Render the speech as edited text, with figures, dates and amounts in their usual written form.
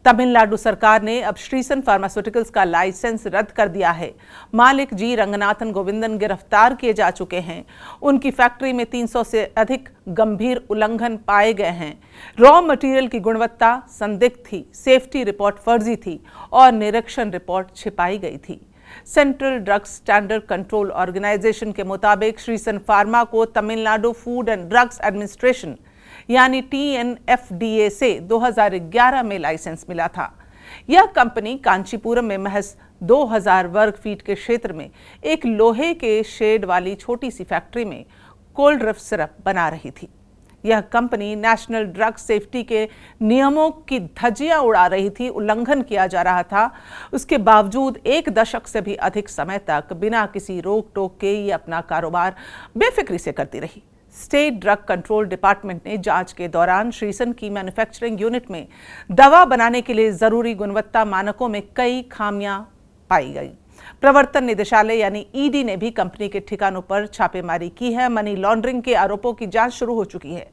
तमिलनाडु सरकार ने अब श्रीसन फार्मास्यूटिकल्स का लाइसेंस रद्द कर दिया है। मालिक जी रंगनाथन गोविंदन गिरफ्तार किए जा चुके हैं। उनकी फैक्ट्री में 300 से अधिक गंभीर उल्लंघन पाए गए हैं। रॉ मटेरियल की गुणवत्ता संदिग्ध थी, सेफ्टी रिपोर्ट फर्जी थी और निरीक्षण रिपोर्ट छिपाई गई थी। Central drugs standard control organization के मुताबिक श्रीसन फार्मा को Tamil Nadu food and drugs administration यानी TNFDA से 2011 में लाइसेंस मिला था। यह कंपनी कांचीपुरम में महज 2000 वर्ग फीट के क्षेत्र में एक लोहे के शेड वाली छोटी सी फैक्ट्री में कोल्ड ड्रिफ्ट सिरप बना रही थी। यह कंपनी नेशनल ड्रग सेफ्टी के नियमों की धज्जियां उड़ा रही थी, उल्लंघन किया जा रहा था। उसके बावजूद 1 दशक से भी अधिक समय तक बिना किसी रोक टोक के ये अपना कारोबार बेफिक्री से करती रही। स्टेट ड्रग कंट्रोल डिपार्टमेंट ने जांच के दौरान श्रीसन की मैन्युफैक्चरिंग यूनिट में दवा बनाने के लिए जरूरी गुणवत्ता मानकों में कई खामियां पाई गई। प्रवर्तन निदेशालय यानी ED ने भी कंपनी के ठिकानों पर छापेमारी की है। मनी लॉन्ड्रिंग के आरोपों की जांच शुरू हो चुकी है।